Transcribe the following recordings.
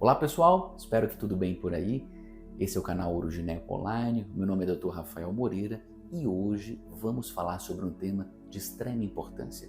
Olá pessoal, espero que tudo bem por aí. Esse é o canal Urogineco Online, meu nome é Dr. Rafael Moreira e hoje vamos falar sobre um tema de extrema importância.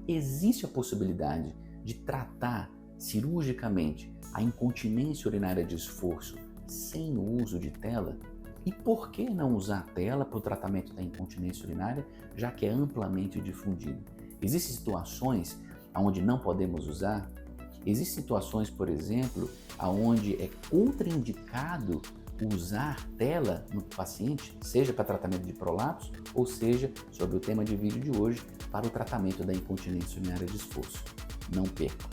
Existe a possibilidade de tratar cirurgicamente a incontinência urinária de esforço sem o uso de tela? E por que não usar tela para o tratamento da incontinência urinária, já que é amplamente difundido? Existem situações onde não podemos usar? Existem situações, por exemplo, onde é contraindicado usar tela no paciente, seja para tratamento de prolapso, ou seja, sobre o tema de vídeo de hoje, para o tratamento da incontinência urinária de esforço. Não percam!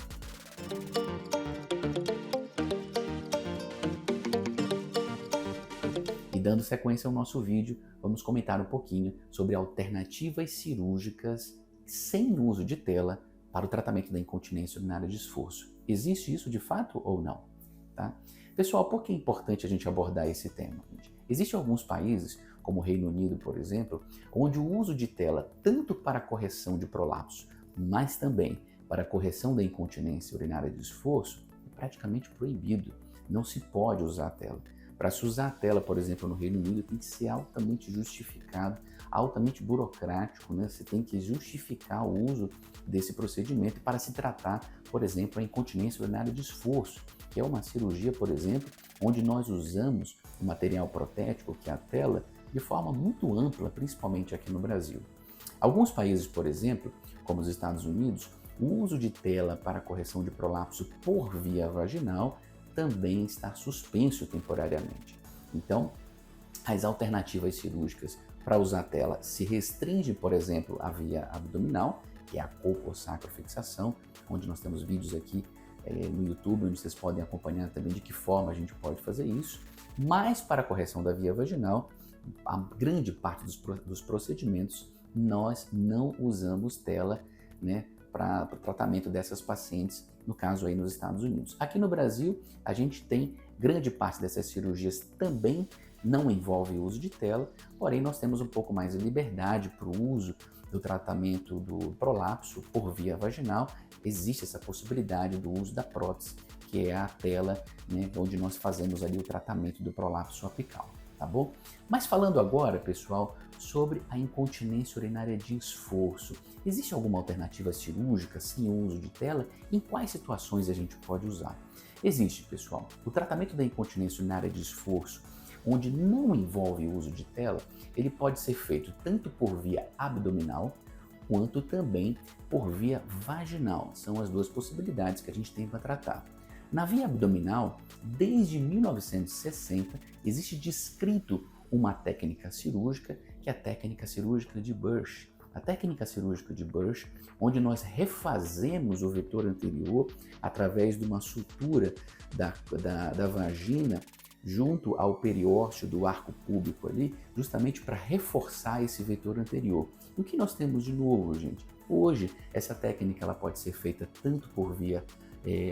E dando sequência ao nosso vídeo, vamos comentar um pouquinho sobre alternativas cirúrgicas sem uso de tela para o tratamento da incontinência urinária de esforço. Existe isso de fato ou não? Tá? Pessoal, por que é importante a gente abordar esse tema? Existem alguns países, como o Reino Unido, por exemplo, onde o uso de tela, tanto para correção de prolapso, mas também para correção da incontinência urinária de esforço, é praticamente proibido. Não se pode usar a tela. Para se usar a tela, por exemplo, no Reino Unido, tem que ser altamente justificado, altamente burocrático, né? Você tem que justificar o uso desse procedimento para se tratar, por exemplo, a incontinência urinária de esforço, que é uma cirurgia, por exemplo, onde nós usamos o material protético, que é a tela, de forma muito ampla, principalmente aqui no Brasil. Alguns países, por exemplo, como os Estados Unidos, o uso de tela para correção de prolapso por via vaginal também está suspenso temporariamente. Então, as alternativas cirúrgicas para usar a tela se restringem, por exemplo, à via abdominal, que é a coxosacrofixação, onde nós temos vídeos aqui no YouTube, onde vocês podem acompanhar também de que forma a gente pode fazer isso. Mas para a correção da via vaginal, a grande parte dos procedimentos, nós não usamos tela, né, para o tratamento dessas pacientes, no caso aí nos Estados Unidos. Aqui no Brasil, a gente tem grande parte dessas cirurgias também não envolve o uso de tela, porém nós temos um pouco mais de liberdade para o uso do tratamento do prolapso por via vaginal. Existe essa possibilidade do uso da prótese, que é a tela, né, onde nós fazemos ali o tratamento do prolapso apical, tá bom? Mas falando agora, pessoal, sobre a incontinência urinária de esforço. Existe alguma alternativa cirúrgica sem o uso de tela? Em quais situações a gente pode usar? Existe, pessoal. O tratamento da incontinência urinária de esforço, onde não envolve o uso de tela, ele pode ser feito tanto por via abdominal, quanto também por via vaginal. São as duas possibilidades que a gente tem para tratar. Na via abdominal, desde 1960, existe descrito uma técnica cirúrgica, que é a técnica cirúrgica de Bush. A técnica cirúrgica de Bush, onde nós refazemos o vetor anterior através de uma sutura da vagina junto ao periósteo do arco púbico ali, justamente para reforçar esse vetor anterior. E o que nós temos de novo, gente? Hoje, essa técnica ela pode ser feita tanto por via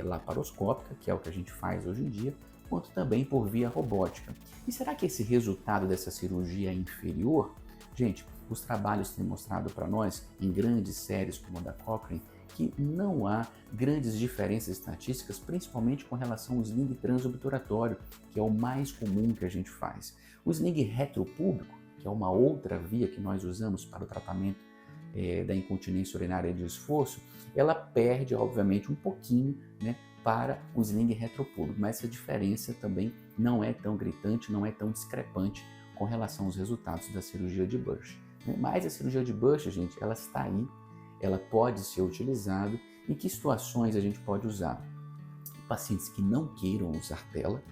laparoscópica, que é o que a gente faz hoje em dia, quanto também por via robótica. E será que esse resultado dessa cirurgia é inferior? Gente, os trabalhos têm mostrado para nós, em grandes séries como a da Cochrane, que não há grandes diferenças estatísticas, principalmente com relação ao sling transobturatório, que é o mais comum que a gente faz. O sling retropúbico, que é uma outra via que nós usamos para o tratamento da incontinência urinária de esforço, ela perde, obviamente, um pouquinho, né, para o sling retropúbico, mas essa diferença também não é tão gritante, não é tão discrepante com relação aos resultados da cirurgia de Bush. Mas a cirurgia de Bush, gente, ela está aí, ela pode ser utilizada. Em que situações a gente pode usar? Pacientes que não queiram usar tela,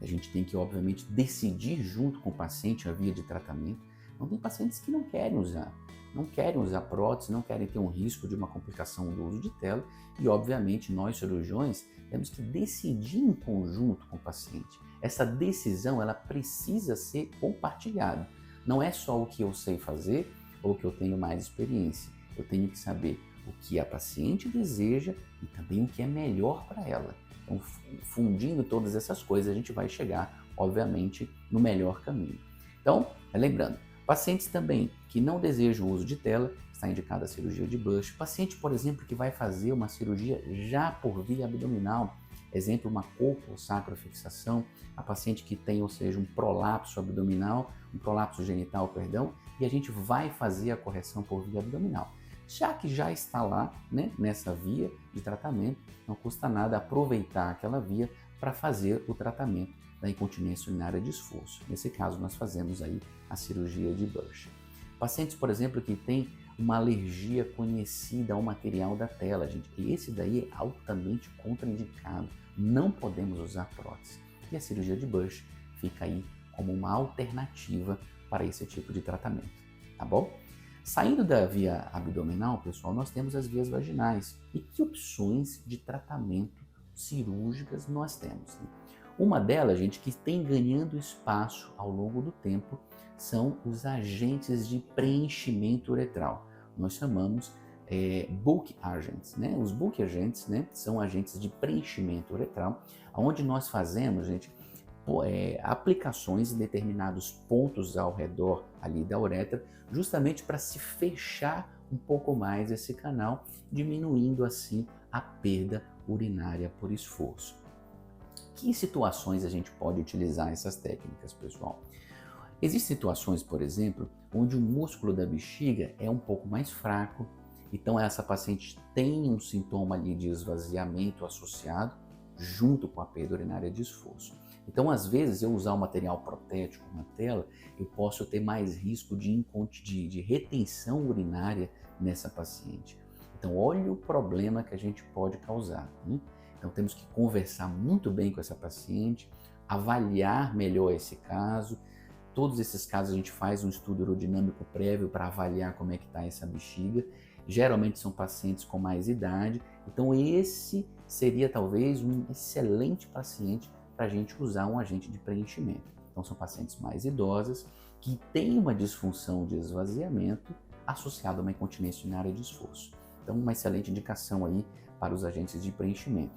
a gente tem que, obviamente, decidir junto com o paciente a via de tratamento. Não tem pacientes que não querem usar prótese, não querem ter um risco de uma complicação do uso de tela e, obviamente, nós cirurgiões temos que decidir em conjunto com o paciente. Essa decisão, ela precisa ser compartilhada. Não é só o que eu sei fazer ou o que eu tenho mais experiência. Eu tenho que saber o que a paciente deseja e também o que é melhor para ela. Então, fundindo todas essas coisas, a gente vai chegar, obviamente, no melhor caminho. Então, lembrando, pacientes também que não desejam o uso de tela, está indicada a cirurgia de Bush. Paciente, por exemplo, que vai fazer uma cirurgia já por via abdominal, exemplo, uma colpo-sacrofixação, a paciente que tem, ou seja, um prolapso abdominal, um prolapso genital, perdão, e a gente vai fazer a correção por via abdominal. Já que já está lá, né, nessa via de tratamento, não custa nada aproveitar aquela via para fazer o tratamento da incontinência urinária de esforço. Nesse caso, nós fazemos aí a cirurgia de Bush. Pacientes, por exemplo, que têm uma alergia conhecida ao material da tela, gente, esse daí é altamente contraindicado, não podemos usar prótese. E a cirurgia de Bush fica aí como uma alternativa para esse tipo de tratamento, tá bom? Saindo da via abdominal, pessoal, nós temos as vias vaginais. E que opções de tratamento cirúrgicas nós temos? Uma delas, gente, que tem ganhando espaço ao longo do tempo, são os agentes de preenchimento uretral. Nós chamamos bulk agents, né? Os bulk agents, né, são agentes de preenchimento uretral, onde nós fazemos, gente, aplicações em determinados pontos ao redor ali da uretra, justamente para se fechar um pouco mais esse canal, diminuindo assim a perda urinária por esforço. Que situações a gente pode utilizar essas técnicas, pessoal? Existem situações, por exemplo, onde o músculo da bexiga é um pouco mais fraco, então essa paciente tem um sintoma ali de esvaziamento associado junto com a perda urinária de esforço. Então, às vezes, eu usar um material protético na tela, eu posso ter mais risco de retenção urinária nessa paciente. Então, olha o problema que a gente pode causar, né? Então, temos que conversar muito bem com essa paciente, avaliar melhor esse caso. Todos esses casos a gente faz um estudo aerodinâmico prévio para avaliar como é que está essa bexiga. Geralmente são pacientes com mais idade, então esse seria talvez um excelente paciente para a gente usar um agente de preenchimento. Então são pacientes mais idosas que têm uma disfunção de esvaziamento associada a uma incontinência urinária de esforço. Então uma excelente indicação aí para os agentes de preenchimento.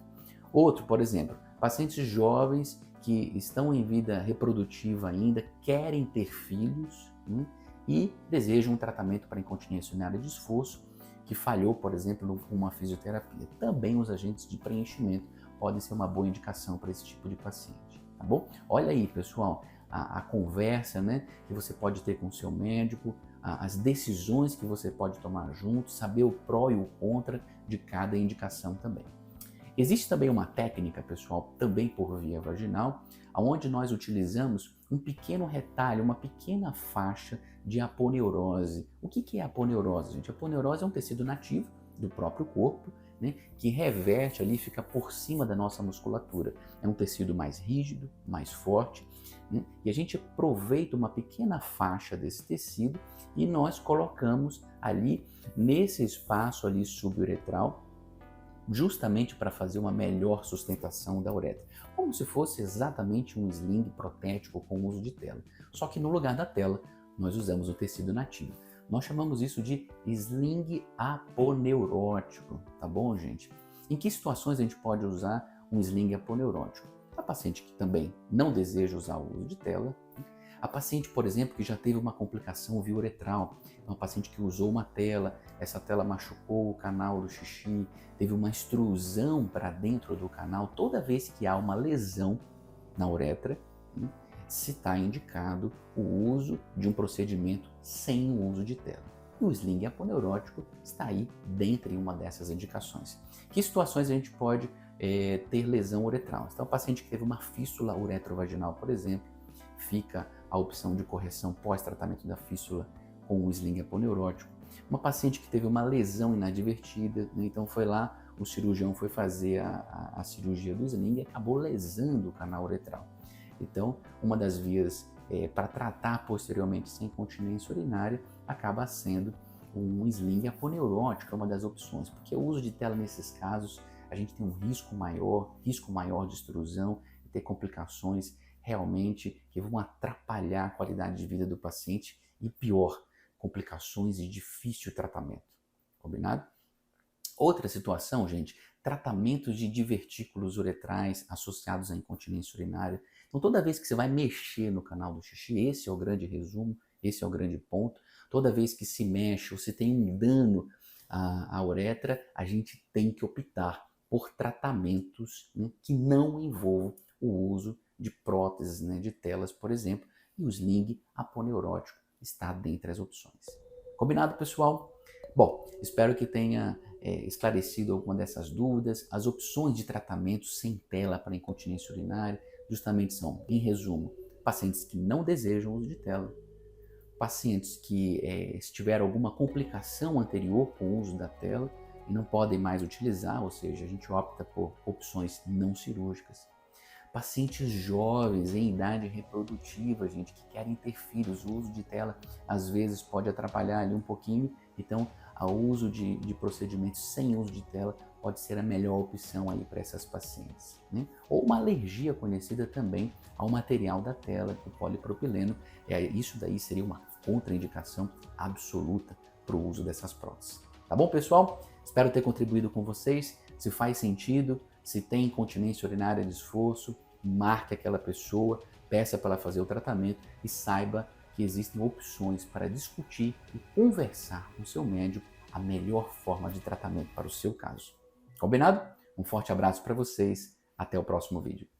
Outro, por exemplo, pacientes jovens que estão em vida reprodutiva ainda, querem ter filhos, né, e desejam um tratamento para incontinência urinária de esforço, que falhou, por exemplo, com uma fisioterapia. Também os agentes de preenchimento podem ser uma boa indicação para esse tipo de paciente, tá bom? Olha aí, pessoal, a conversa, né, que você pode ter com o seu médico, as decisões que você pode tomar junto, saber o pró e o contra de cada indicação também. Existe também uma técnica, pessoal, também por via vaginal, onde nós utilizamos um pequeno retalho, uma pequena faixa de aponeurose. O que é aponeurose, gente? A aponeurose é um tecido nativo do próprio corpo, né, que reverte ali, fica por cima da nossa musculatura. É um tecido mais rígido, mais forte, né, e a gente aproveita uma pequena faixa desse tecido e nós colocamos ali nesse espaço ali suburetral, justamente para fazer uma melhor sustentação da uretra, como se fosse exatamente um sling protético com uso de tela. Só que no lugar da tela, nós usamos o tecido nativo. Nós chamamos isso de sling aponeurótico, tá bom, gente? Em que situações a gente pode usar um sling aponeurótico? A paciente que também não deseja usar o uso de tela, a paciente, por exemplo, que já teve uma complicação via uretral, uma paciente que usou uma tela, essa tela machucou o canal do xixi, teve uma extrusão para dentro do canal. Toda vez que há uma lesão na uretra, se está indicado o uso de um procedimento sem o uso de tela. E o sling aponeurótico está aí dentre uma dessas indicações. Que situações a gente pode ter lesão uretral? Então, o paciente que teve uma fístula uretrovaginal, por exemplo, fica a opção de correção pós-tratamento da fístula com o sling aponeurótico. Uma paciente que teve uma lesão inadvertida, né, então foi lá, o cirurgião foi fazer a cirurgia do sling e acabou lesando o canal uretral. Então, uma das vias para tratar posteriormente sem incontinência urinária acaba sendo um sling aponeurótico, é uma das opções, porque o uso de tela nesses casos, a gente tem um risco maior de extrusão e ter complicações realmente que vão atrapalhar a qualidade de vida do paciente e pior, complicações de difícil tratamento. Combinado? Outra situação, gente, tratamentos de divertículos uretrais associados à incontinência urinária. Então, toda vez que você vai mexer no canal do xixi, esse é o grande resumo, esse é o grande ponto. Toda vez que se mexe ou se tem um dano à uretra, a gente tem que optar por tratamentos, né, que não envolvam o uso de próteses, né, de telas, por exemplo, e o sling aponeurótico está dentre as opções. Combinado, pessoal? Bom, espero que tenha esclarecido alguma dessas dúvidas. As opções de tratamento sem tela para incontinência urinária justamente são, em resumo, pacientes que não desejam uso de tela, pacientes que tiveram alguma complicação anterior com o uso da tela e não podem mais utilizar, ou seja, a gente opta por opções não cirúrgicas. Pacientes jovens em idade reprodutiva, gente, que querem ter filhos, o uso de tela às vezes pode atrapalhar ali um pouquinho, então o uso de procedimentos sem uso de tela pode ser a melhor opção aí para essas pacientes, né? Ou uma alergia conhecida também ao material da tela, o polipropileno, isso daí seria uma contraindicação absoluta para o uso dessas próteses. Tá bom, pessoal? Espero ter contribuído com vocês. Se faz sentido, se tem incontinência urinária de esforço, marque aquela pessoa, peça para ela fazer o tratamento e saiba que existem opções para discutir e conversar com o seu médico a melhor forma de tratamento para o seu caso. Combinado? Um forte abraço para vocês. Até o próximo vídeo.